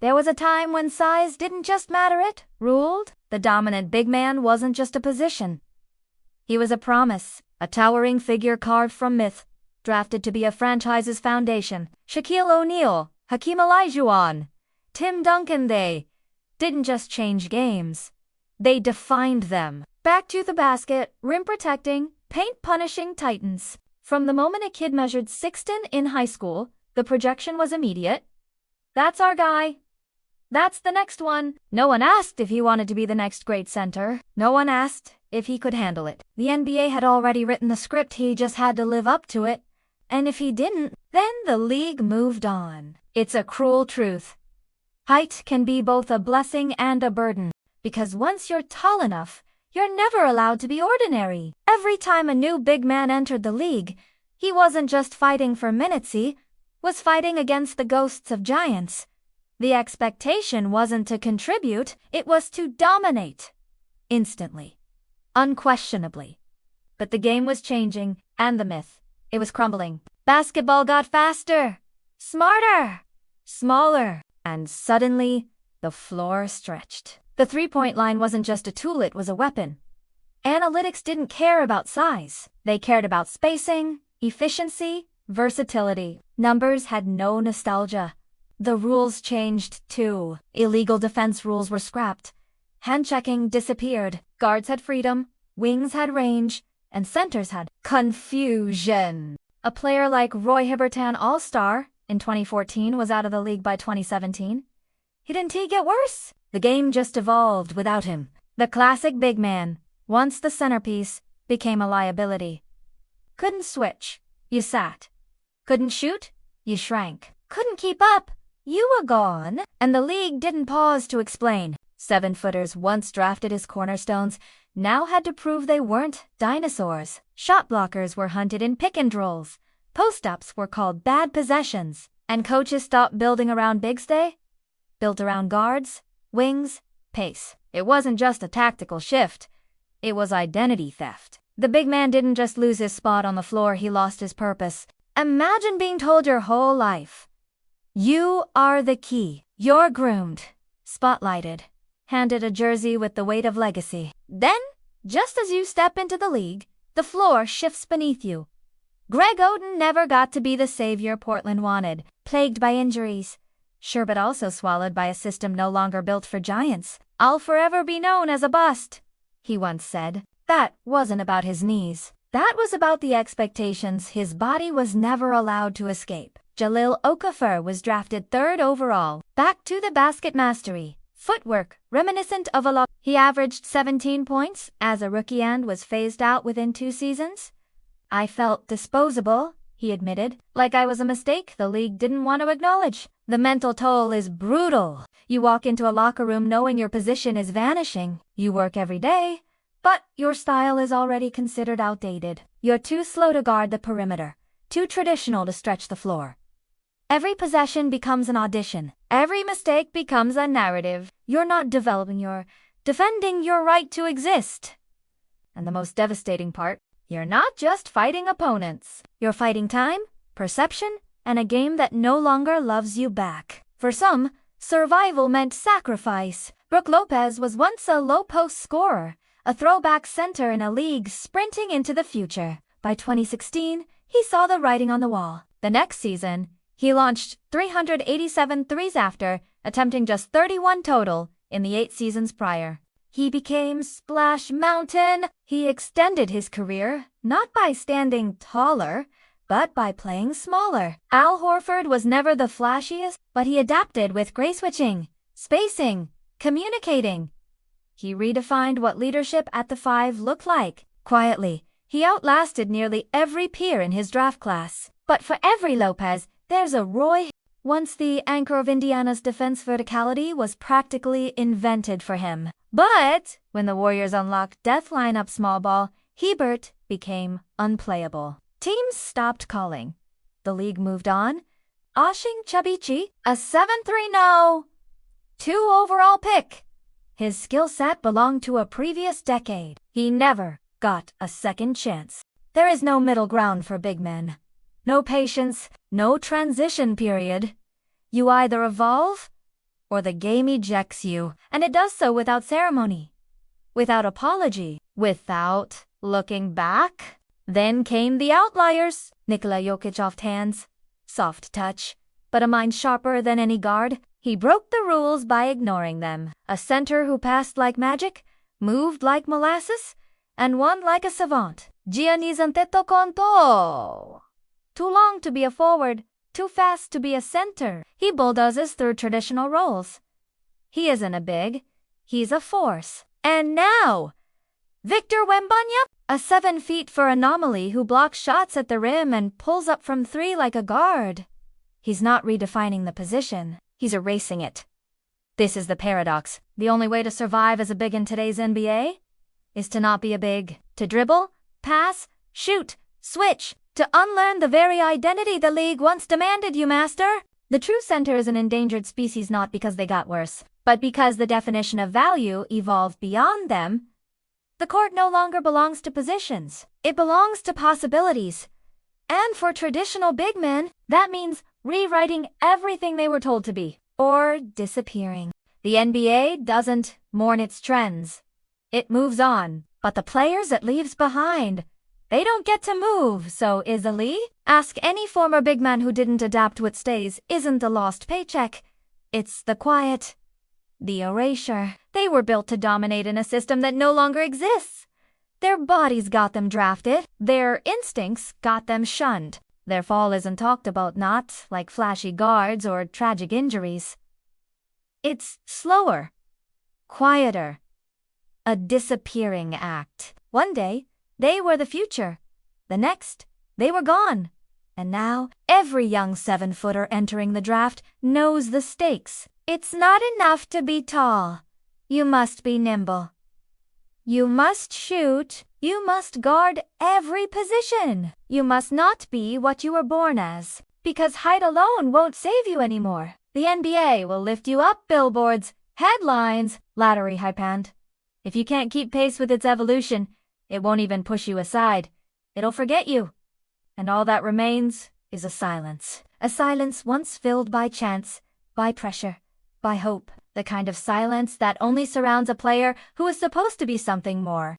There was a time when size didn't just matter, it ruled. The dominant big man wasn't just a position. He was a promise, a towering figure carved from myth, drafted to be a franchise's foundation. Shaquille O'Neal, Hakeem Olajuwon, Tim Duncan, they didn't just change games. They defined them. Back to the basket, rim protecting, paint punishing titans. From the moment a kid measured 6'10" in high school, the projection was immediate. That's our guy. That's the next one. No one asked if he wanted to be the next great center. No one asked if he could handle it. The NBA had already written the script, he just had to live up to it. And if he didn't, then the league moved on. It's a cruel truth. Height can be both a blessing and a burden, because once you're tall enough, you're never allowed to be ordinary. Every time a new big man entered the league, he wasn't just fighting for minutes, he was fighting against the ghosts of giants. The expectation wasn't to contribute, it was to dominate. Instantly. Unquestionably. But the game was changing, and the myth, it was crumbling. Basketball got faster, smarter, smaller, and suddenly, the floor stretched. The three-point line wasn't just a tool, it was a weapon. Analytics didn't care about size. They cared about spacing, efficiency, versatility. Numbers had no nostalgia. The rules changed too. Illegal defense rules were scrapped. Hand-checking disappeared. Guards had freedom, wings had range, and centers had confusion. A player like Roy Hibbert, an all-star, in 2014 was out of the league by 2017. Didn't he get worse? The game just evolved without him. The classic big man, once the centerpiece, became a liability. Couldn't switch, you sat. Couldn't shoot, you shrank. Couldn't keep up, you were gone. And the league didn't pause to explain. 7-footers once drafted as cornerstones now had to prove they weren't dinosaurs. Shot blockers were hunted in pick-and-rolls. Post-ups were called bad possessions. And coaches stopped building around bigs, they built around guards, wings, pace. It wasn't just a tactical shift. It was identity theft. The big man didn't just lose his spot on the floor, he lost his purpose. Imagine being told your whole life, you are the key. You're groomed, spotlighted, handed a jersey with the weight of legacy. Then, just as you step into the league, the floor shifts beneath you. Greg Oden never got to be the savior Portland wanted, plagued by injuries. Sure, but also swallowed by a system no longer built for giants. I'll forever be known as a bust, he once said. That wasn't about his knees. That was about the expectations his body was never allowed to escape. Jahlil Okafor was drafted 3rd overall. Back to the basket mastery. Footwork, reminiscent of a lot. He averaged 17 points as a rookie and was phased out within 2 seasons. I felt disposable, he admitted, like I was a mistake the league didn't want to acknowledge. The mental toll is brutal. You walk into a locker room knowing your position is vanishing. You work every day, but your style is already considered outdated. You're too slow to guard the perimeter, too traditional to stretch the floor. Every possession becomes an audition. Every mistake becomes a narrative. You're not developing, you're defending your right to exist. And the most devastating part, you're not just fighting opponents. You're fighting time, perception, and a game that no longer loves you back. For some, survival meant sacrifice. Brook Lopez was once a low-post scorer, a throwback center in a league sprinting into the future. By 2016, he saw the writing on the wall. The next season, he launched 387 threes after attempting just 31 total in the 8 seasons prior. He became Splash Mountain. He extended his career, not by standing taller, but by playing smaller. Al Horford was never the flashiest, but he adapted with grace switching, spacing, communicating. He redefined what leadership at the 5 looked like. Quietly, he outlasted nearly every peer in his draft class. But for every Lopez, there's a Roy. Once the anchor of Indiana's defense, verticality was practically invented for him. But when the Warriors unlocked death lineup small ball, Hibbert became unplayable. Teams stopped calling. The league moved on. Ashing Chabichi, a 7-3 2 overall pick. His skill set belonged to a previous decade. He never got a second chance. There is no middle ground for big men. No patience, no transition period. You either evolve or the game ejects you, and it does so without ceremony, without apology, without looking back. Then came the outliers. Nikola Jokić off hands. Soft touch, but a mind sharper than any guard. He broke the rules by ignoring them. A center who passed like magic, moved like molasses, and won like a savant. Giannis too long to be a forward, too fast to be a center. He bulldozes through traditional roles. He isn't a big, he's a force. And now, Victor Wembanyama, a 7 feet for anomaly who blocks shots at the rim and pulls up from 3 like a guard. He's not redefining the position, he's erasing it. This is the paradox. The only way to survive as a big in today's NBA is to not be a big. To dribble, pass, shoot, switch, to unlearn the very identity the league once demanded, you master. The true center is an endangered species not because they got worse, but because the definition of value evolved beyond them. The court no longer belongs to positions. It belongs to possibilities. And for traditional big men, that means rewriting everything they were told to be, or disappearing. The NBA doesn't mourn its trends. It moves on, but the players it leaves behind, they don't get to move so easily. Ask any former big man who didn't adapt. What stays isn't the lost paycheck. It's the quiet, the erasure. They were built to dominate in a system that no longer exists. Their bodies got them drafted. Their instincts got them shunned. Their fall isn't talked about, not like flashy guards or tragic injuries. It's slower, quieter, a disappearing act. One day, they were the future. The next, they were gone. And now, every young 7-footer entering the draft knows the stakes. It's not enough to be tall. You must be nimble. You must shoot. You must guard every position. You must not be what you were born as, because height alone won't save you anymore. The NBA will lift you up billboards, headlines, lottery hypand. If you can't keep pace with its evolution, it won't even push you aside. It'll forget you. And all that remains is a silence. A silence once filled by chance, by pressure, by hope. The kind of silence that only surrounds a player who is supposed to be something more.